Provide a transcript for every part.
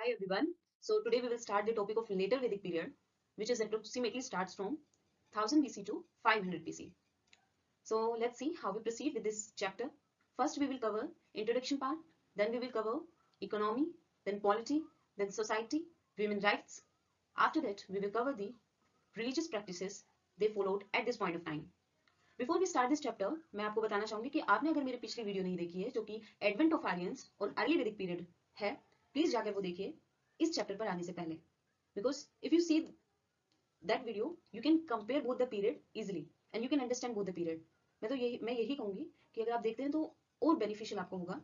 Hi everyone. So today we will start the topic of later Vedic period, which is approximately starts from 1000 BC to 500 BC. So let's see how we proceed with this chapter. First we will cover introduction part, then we will cover economy, then polity, then society, women rights. After that we will cover the religious practices they followed at this point of time. Before we start this chapter मैं आपको बताना चाहूंगी कि आपने अगर मेरी पिछली video नहीं देखी है जो कि एडवेंट ऑफ आर्यंस और अर्ली वैदिक पीरियड है, प्लीज जाकर वो देखिए इस चैप्टर पर आने से पहले, because if you see that video you can compare both the period easily and you can understand both the period. मैं यही कहूंगी कि अगर आप देखते हैं तो और बेनिफिशियल आपको होगा,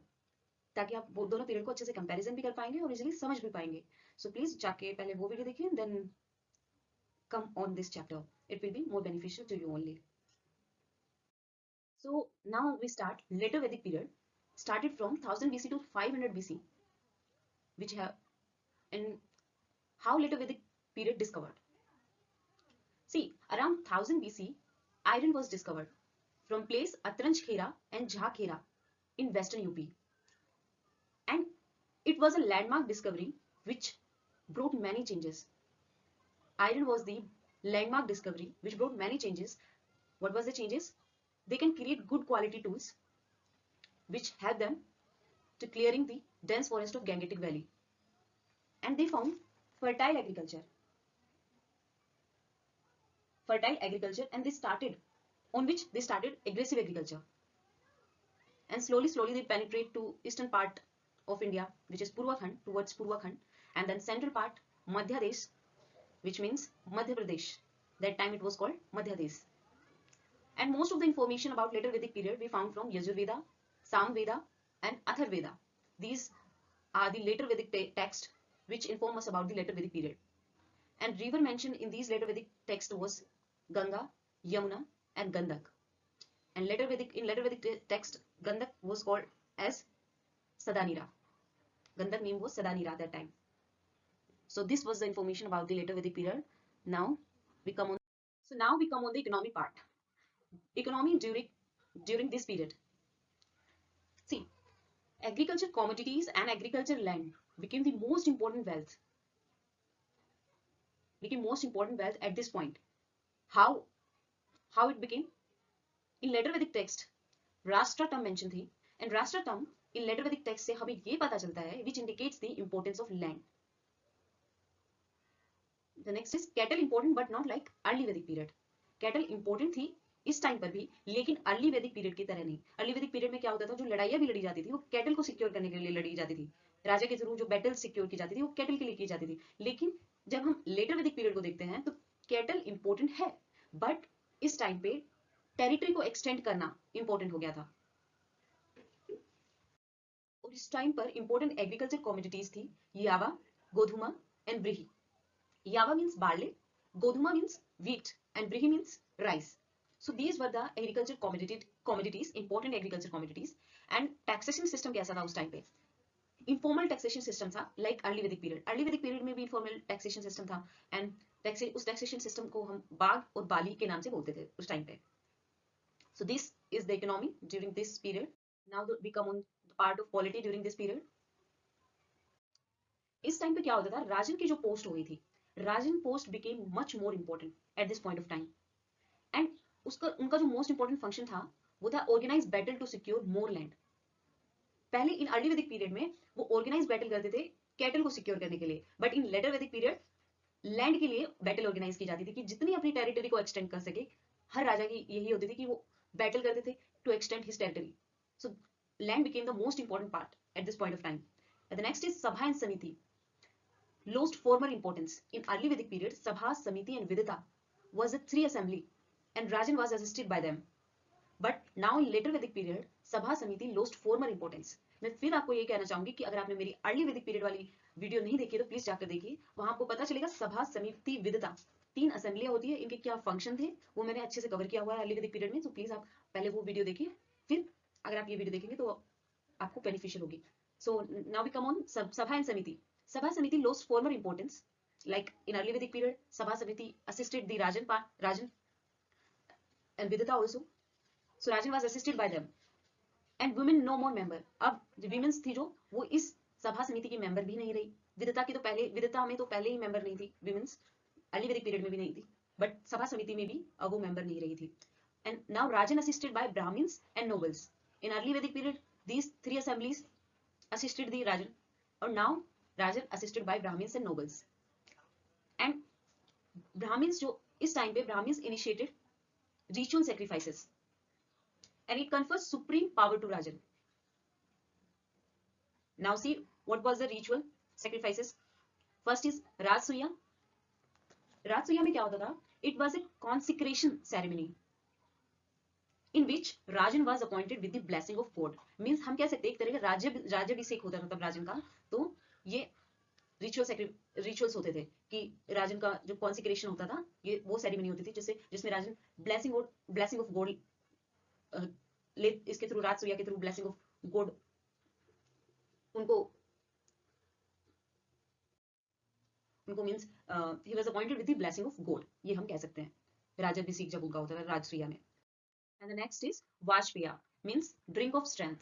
ताकि आप वो दोनों पीरियड को अच्छे से कंपैरिजन भी कर पाएंगे और इजिली समझ भी पाएंगे। सो प्लीज जाके पहले वो वीडियो देखिए, then come on this chapter, it will be more beneficial to you only. So now we start later Vedic period, started from 1000 BC to 500 BC, which have and how later Vedic period discovered. See, around 1000 BC, iron was discovered from place Atranj Khera and Jha Khera in western UP, and it was a landmark discovery which brought many changes. Iron was the landmark discovery which brought many changes. What was the changes? They can create good quality tools which help them to clearing the dense forest of Gangetic Valley. And they found fertile agriculture. And on which they started aggressive agriculture. And slowly they penetrate to eastern part of India, which is Purvakhand, towards Purvakhand, and then central part, Madhya Desh, which means Madhya Pradesh. That time it was called Madhya Desh. And most of the information about later Vedic period we found from Yajurveda, Samveda, and Atharveda. These are the later Vedic texts which inform us about the later Vedic period. And river mentioned in these later Vedic text was Ganga, Yamuna, and Gandak. And later Vedic text, Gandak was called as Sadanira. Gandak name was Sadanira at that time. So this was the information about the later Vedic period. Now we come on the economic part. Economy during this period. See, agriculture commodities and agriculture land became the most important wealth. At this point. How it became? In later Vedic text, Rashtra term mentioned थी, and Rashtra term in later Vedic text से हमें ये पता चलता है, which indicates the importance of land. The next is cattle important but not like early Vedic period. Cattle important थी इस time पर भी, लेकिन अर्ली वैदिक पीरियड की तरह नहीं. अर्ली वैदिक पीरियड में क्या होता था, जो लड़ाइयां भी लड़ी जाती थी वो कैटल को सिक्योर करने के लिए लड़ी जाती थी. राजा के थ्रू जो बैटल सिक्योर की जाती थी वो कैटल के लिए की जाती थी. लेकिन जब हम लेटर वैदिक पीरियड को देखते हैं तो कैटल इंपॉर्टेंट है, बट इस टाइम पे टेरिटरी को एक्सटेंड करना इंपॉर्टेंट हो गया था. और इस टाइम पर इंपॉर्टेंट एग्रीकल्चर कमोडिटीज थी यावा, गोधुमा एंड ब्रिही. यावा मीन्स बार्ले, गोधुमा means wheat, and brihi means rice. So these were the agriculture commodities, important agriculture commodities. And taxation system कैसा था उस टाइम पे? Informal taxation system था, like early Vedic period. Early Vedic period में भी informal taxation system था, and उस taxation system को हम बाग और बाली के नाम से बोलते थे उस टाइम पे. So this is the economy during this period. Now we come on the part of polity during this period. इस टाइम पे क्या होता था, राजन की जो पोस्ट हुई थी, राजन post became much more important at this point of time. And उनका जो मोस्ट इंपॉर्टेंट फंक्शन था वो था organise battle to secure more land. पहले इन अर्ली वैदिक पीरियड में वो ऑर्गेनाइज बैटल करते थे कैटल को सिक्योर करने के लिए, बट इन लेटर वैदिक पीरियड लैंड के लिए बैटल ऑर्गेनाइज की जाती थी कि जितनी अपनी टेरिटरी को एक्सटेंड कर सके. हर राजा की यही होती थी कि वो बैटल करते थे to extend his territory. So land became the most important part at this point of time. The next is Sabha and Samiti. Lost former importance. In early Vedic period, Sabha, Samiti and Vidita was a three assembly and Rajan was assisted by them. But now in later Vedic period, Sabha, Samiti lost former importance. मैं फिर आपको ये कहना चाहूंगी कि अगर आपने मेरी अर्ली वैदिक पीरियड वाली वीडियो नहीं देखी तो प्लीज जाकर देखिए, वहां आपको पता चलेगा सभा, समिति, विदिता तीन असेंबलियां होती है, इनके क्या फंक्शन थे वो मैंने अच्छे से कवर किया हुआ है अर्ली वैदिक पीरियड में. तो प्लीज आप पहले वो वीडियो देखिए, फिर अगर आप ये वीडियो देखेंगे तो आपको बेनिफिशियल होगी. So now we come on Sabha and Samiti. Sabha Samiti lost former importance. Like in early Vedic period, Sabha Samiti assisted the Rajan and Vidita also. So Rajan was assisted by them. And women no more member. अब women थी जो वो इस सभा समिति की member भी नहीं रही. विदिता में तो पहले ही मेंबर नहीं थी, विमेंस अर्ली वैदिक पीरियड में भी नहीं थी, बट सभा समिति में भी वो मेंबर नहीं रही थी. And now Rajan assisted by Brahmins and nobles. In early Vedic period, these three assemblies assisted the Rajan, or now Rajan assisted by Brahmins and nobles. And Brahmins जो इस टाइम पे Brahmins initiated ritual sacrifices, and it confers supreme power to Rajan. Now see what was the ritual sacrifices. First is Rajsuya. Rajsuya में क्या होता था? It was a consecration ceremony in which Rajan was appointed with the blessing of God. Means हम कह सकते हैं एक तरह का राज्याभिषेक होता था तब राजन का. तो ये रिचुअल्स होते थे कि राजन का जो कॉन्सिक्रेशन होता था, ये वो सेरेमनी होती थी जिसमें राजन ब्लेसिंग ऑफ गॉड इसके थ्रू, राजसूया के थ्रू ब्लेसिंग ऑफ गॉड उनको means he was appointed with the blessing of God, ये हम कह सकते हैं राज्याभिषेक जब उनका होता था राजसूया में. And the next is Vajapeya, means drink of strength.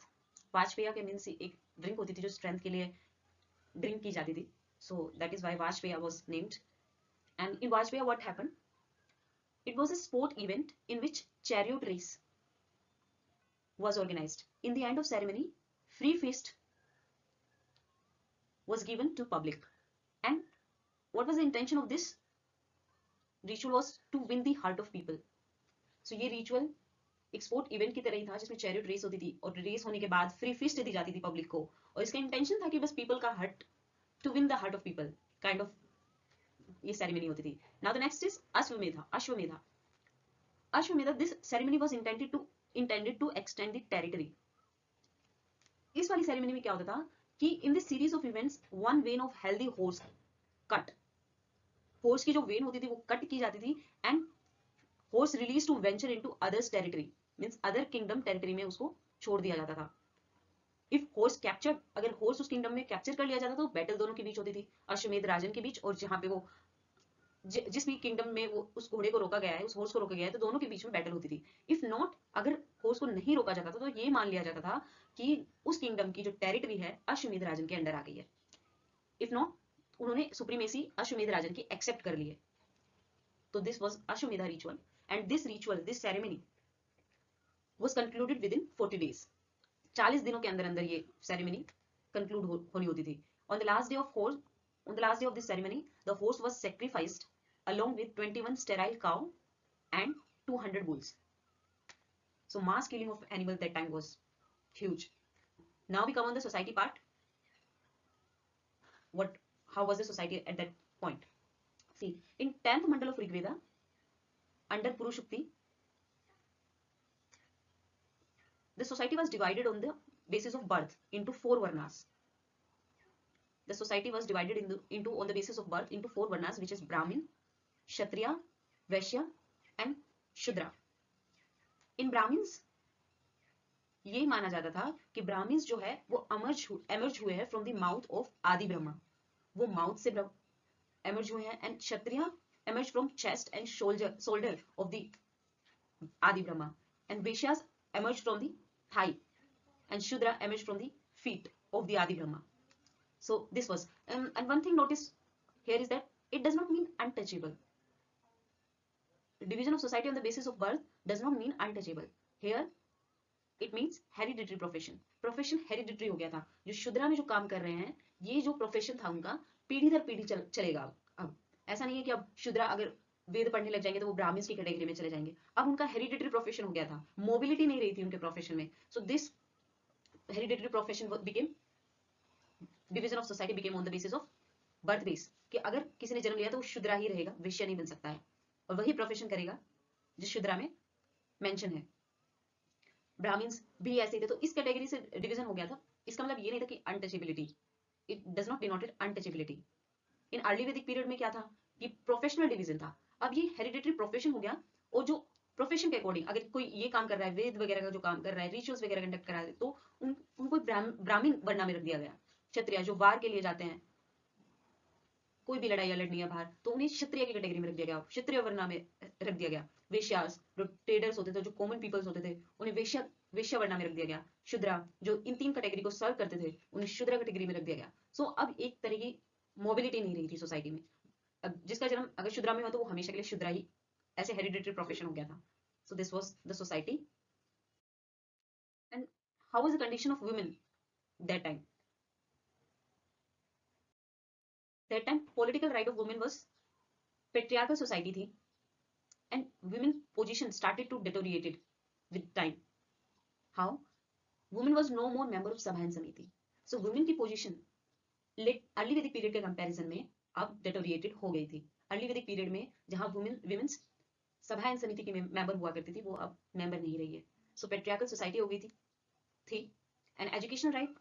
Vajapeya के मींस एक ड्रिंक होती थी जो स्ट्रेंथ के लिए ड्रिंक की जाती थी. So that is why Vajpaya was named. And in Vajpaya what happened? It was a sport event in which chariot race was organized. In the end of ceremony, free feast was given to public. And what was the intention of this ritual? Was to win the heart of people. So ये ritual एक sport event की तरह ही था जिसमें chariot race होती थी और race होने के बाद फ्री फीस्ट दी जाती थी पब्लिक को, और इसका इंटेंशन था कि बस पीपल का heart, to win the heart of people, kind of ये सेरेमनी होती थी. Now the next is Ashvamedha. This ceremony was intended to extend the territory. इस वाली सेरेमनी में क्या होता था कि in this series of events one vein of healthy horse cut, horse की जो वेन होती थी वो कट की जाती थी, and horse release to venture into others territory, means other kingdom territory में उसको छोड़ दिया जाता था. इफ हॉर्स कैप्चर्ड, अगर हॉर्स उस किंगडम में कैप्चर कर लिया जाता तो बैटल दोनों के बीच होती थी, अश्वमेध राजन के बीच, और जहां पे वो जिस भी किंगडम में वो उस घोड़े को रोका गया है, उस हॉर्स को रोका गया है, तो दोनों के बीच में बैटल होती थी. इफ नॉट, अगर हॉर्स को नहीं रोका जाता था तो ये मान लिया जाता था कि उस किंगडम की जो टेरिटरी है अश्वमेध राजन के अंडर आ गई है. इफ नॉट, उन्होंने सुप्रीमेसी अश्वमेध राजन की एक्सेप्ट कर ली है. तो this was Ashvamedha ritual, and this ceremony was concluded within 40 days. 40 दिनों के अंदर ये सेरेमनी कंक्लूड होनी होती थी. On the last day of this ceremony, the horse was sacrificed along with 21 sterile cow and 200 bulls. So mass killing of animal that time was huge. Now we come on the society part. How was the society at that point? See, in 10th mandal of Rigveda, under Purushukti, the society was divided on the basis of birth into 4 varnas. The society was divided on the basis of birth into 4 varnas, which is Brahmin, Kshatriya, Vaishya and Shudra. In Brahmins, ये माना जाता था कि Brahmins जो है वो emerge हुए हैं from the mouth of आदि ब्रह्मा, वो माउथ से emerge हुए हैं, and Kshatriya emerge from chest and shoulder of the आदि Brahma, and Vaishyas emerge from the thigh, and Shudra emerged from the feet of the Adi Brahma. So this was, and one thing notice here is that it does not mean untouchable. Division of society on the basis of birth does not mean untouchable. Here it means hereditary profession. Profession hereditary हो गया था. जो शुद्रा में जो काम कर रहे हैं, ये जो प्रोफेशन था उनका पीढ़ी दर पीढ़ी चलेगा. अब ऐसा नहीं है कि अब शुद्रा अगर वेद पढ़ने लग जाएंगे तो वो ब्राह्मण्स की कैटेगरी में चले जाएंगे. अब उनका हेरिडिटरी प्रोफेशन हो गया था, मोबिलिटी नहीं रही थी उनके प्रोफेशन में. So this hereditary profession became, division of society became on the basis of birth base, कि अगर किसी ने जन्म लिया तो वो शुद्रा ही रहेगा, वैश्य नहीं बन सकता है, और वही प्रोफेशन करेगा जिस शुद्रा में मेंशन है. ब्राह्मण्स भी ऐसे थे, तो इस कैटेगरी से डिवीजन हो गया था. इसका मतलब ये नहीं था कि untouchability, it does not denoted untouchability. In early वैदिक पीरियड में क्या था कि प्रोफेशनल डिवीजन था. अब ये हेरिडिटरी प्रोफेशन हो गया, और जो प्रोफेशन के अकॉर्डिंग अगर कोई ये काम कर रहा है, वेद वगैरह का जो काम कर रहा है, रिचुअल्स वगैरह कंडक्ट कर रहा है, तो उनको ब्राह्मण वर्णा में रख दिया गया. क्षत्रिय जो वार के लिए जाते हैं, कोई भी लड़ाई लड़नी है बाहर, तो उन्हें क्षत्रिय की कैटेगरी में रख दिया गया, क्षत्रिय वर्णा में रख दिया गया. वेश्यास जो ट्रेडर्स होते थे, जो कॉमन पीपल्स होते थे, उन्हें वेश्या वर्णा में रख दिया गया. शुद्रा जो इन 3 कैटेगरी को सर्व करते थे, उन्हें शुद्रा कैटेगरी में रख दिया गया. सो अब एक तरह की मोबिलिटी नहीं रही थी सोसाइटी में। अब जिसका जन्म अगर शुद्रा में हो तो वो हमेशा के लिए शुद्रा ही ऐसे हेरिडिटरी प्रोफेशन हो गया था। So this was the society. And how was the condition of women that time? That time political right of women was patriarchal society थी, and women position started to deteriorated with time. How? Women was no more member of sabha and samiti. So women की position late early वैदिक period के comparison में अब deteriorated हो गई थी। Early वैदिक पीरियड में जहां वुमेन्स सभा एंड समिति की मेंबर हुआ करती थी, वो अब मेंबर नहीं रही है। सो पेट्रियार्कल सोसाइटी हो गई थी। And educational right,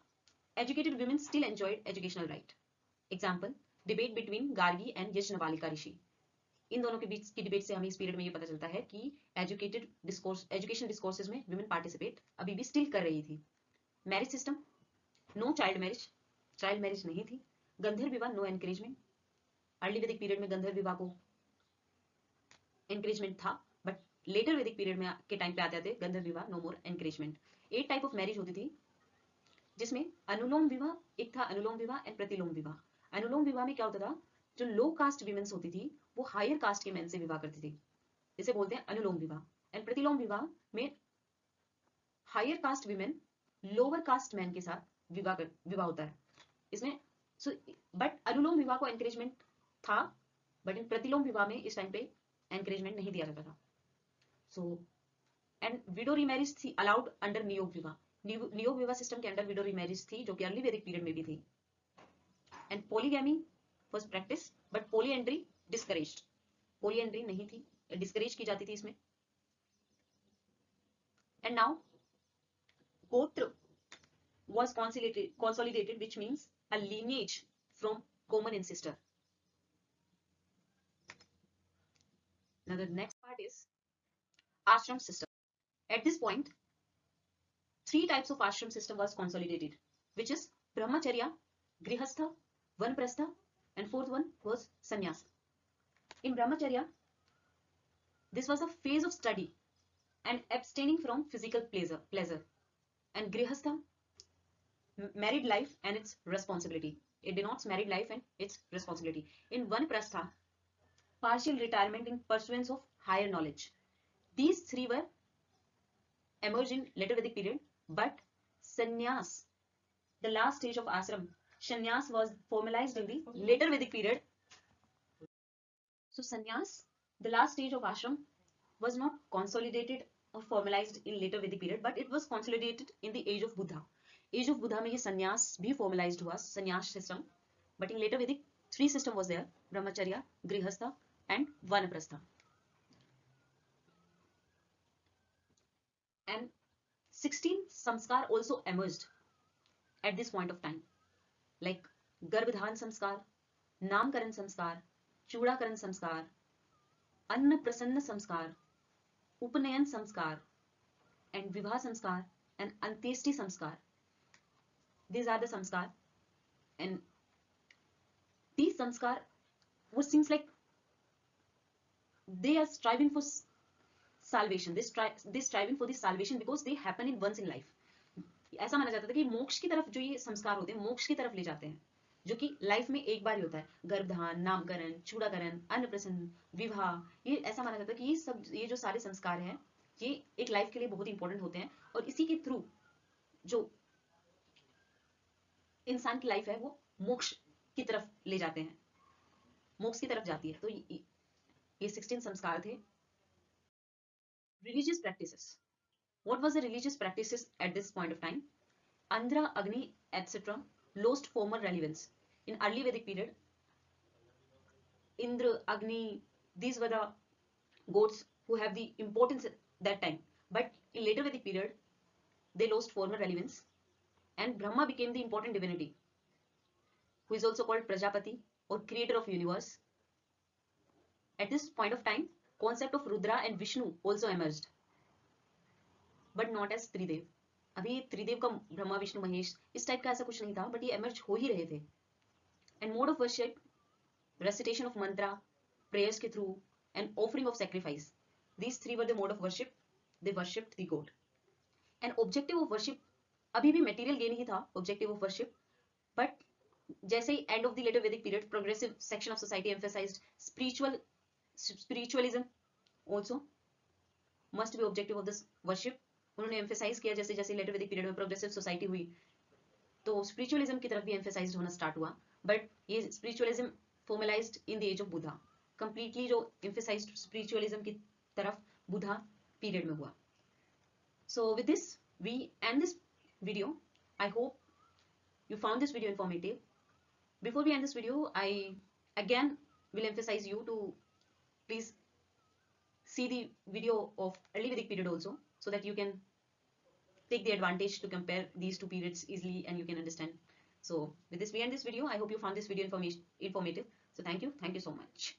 educated women still enjoyed educational right. Example, debate between Gargi and Yajnavalkya rishi. इन दोनों के बीच की डिबेट से हमें इस पीरियड में ये पता चलता है कि एजुकेटेड डिस्कोर्स, एजुकेशन डिस्कोर्सेज में वुमेन पार्टिसिपेट अभी भी स्टिल कर रही थी। Marriage system, no child marriage, child marriage नहीं थी। गंधर्व विवाह, नो एनकरेजमेंट। अर्ली वैदिक पीरियड में गंधर्व विवाह को एनकरेजमेंट था, बट लेटर वैदिक पीरियड में के टाइम पे आते आते गंधर्व विवाह, no more encouragement. 8 type of marriage होती थी, जिसमें अनुलोम विवाह एक था, अनुलोम विवाह एंड प्रतिलोम विवाह। अनुलोम विवाह में क्या होता था, जो लो कास्ट विमेन्स होती थी वो हायर कास्ट के मेन से विवाह करती थी, इसे बोलते हैं अनुलोम विवाह। एंड प्रतिलोम विवाह में higher caste women lower caste man के साथ विवाह होता है इसमें। बट अनुलोम विवाह को एनकरेजमेंट था, बट इन प्रतिलोम विवाह में इस टाइम पे एनकरेजमेंट नहीं दिया जाता था। सो एंड विडो रीमैरिज थी अलाउड अंडर नियोग विवाह। नियोग विवाह सिस्टम के अंडर विडो रीमैरिज थी, जो कि अर्ली वैदिक पीरियड में भी थी। And polygamy was practice, but polyandry discouraged. Polyandry नहीं थी, डिस्करेज की जाती थी इसमें। एंड नाउ गोत्र was consolidated, which means a lineage from common ancestor. Now the next part is ashram system. At this point, 3 types of ashram system was consolidated, which is brahmacharya, grihastha, vanaprastha, and fourth one was sannyas. In brahmacharya, this was a phase of study and abstaining from physical pleasure, and grihastha, married life and its responsibility. It denotes married life and its responsibility. In vanaprastha, partial retirement in pursuance of higher knowledge. These 3 were emerged in later Vedic period, but sannyas, the last stage of ashram, sannyas was formalized in the later Vedic period. So sannyas, the last stage of ashram, was not consolidated or formalized in later Vedic period, but it was consolidated in the age of Buddha. Age of Buddha में ये संन्यास भी formalised हुआ, संन्यास system. But in letter वैदिक 3 system was there, ब्रह्मचर्य, गृहस्थ and वानप्रस्थ। एंड 16 संस्कार also emerged at this point of time, like गर्भधारण संस्कार, नामकरण संस्कार, चूड़ाकरण संस्कार, अन्न प्रसन्न संस्कार, उपनयन संस्कार, एंड विवाह संस्कार एंड अंत्येष्टि संस्कार. These are the samskar, and these samskar, what seems like they are striving for salvation. They striving for the salvation because they happen in once in life. ऐसा माना जाता था कि मोक्ष की तरफ जो ये संस्कार होते हैं, मोक्ष की तरफ ले जाते हैं, जो कि लाइफ में एक बार ही होता है. गर्भधान, नामकरण, चूड़ाकरण, अन्नप्रसन, विवाह, ये ऐसा माना जाता है कि ये जो सारे संस्कार हैं, ये एक लाइफ के लिए बहुत इंपॉर्टेंट होते हैं, और इसी के थ्रू जो इंसान की लाइफ है वो मोक्ष की तरफ ले जाते हैं, मोक्ष की तरफ जाती है. तो ये 16 संस्कार थे. Religious practices. What was the religious practices eight this point of time? Andhra, Agni, etc. lost former relevance. In early Vedic period, Indra, Agni, these were the gods who have the importance at that time. But in later Vedic period, they lost former relevance, and Brahma became the important divinity, who is also called Prajapati or creator of universe. At this point of time, concept of Rudra and Vishnu also emerged, but not as Tridev. अभी त्रिदेव का ब्रह्मा विष्णु महेश इस type का ऐसा कुछ नहीं था, but ये emerge हो ही रहे थे. And mode of worship, recitation of mantra, prayers के through, and offering of sacrifice. These 3 were the mode of worship. They worshipped the god. And objective of worship अभी भी मटेरियल गेन ही था, objective of worship, but जैसे ही end of the letter वैदिक period, progressive section of society emphasised spiritualism also must be objective of this worship. उन्होंने emphasise किया जैसे जैसे letter वैदिक पीरियड में प्रोग्रेसिव सोसाइटी हुई तो स्पिरिचुअलिज्म की तरफ भी एम्फेसाइज होना स्टार्ट हुआ, बट ये spiritualism formalized in the age of Buddha, completely जो एम्फेसाइज्ड स्पिरिचुअलिज्म की तरफ बुद्धा पीरियड में हुआ. So with this we end this video. I hope you found this video informative. Before we end this video, I again will emphasize you to please see the video of early Vedic period also, so that you can take the advantage to compare these two periods easily and you can understand. So with this we end this video. I hope you found this video informative. So thank you so much.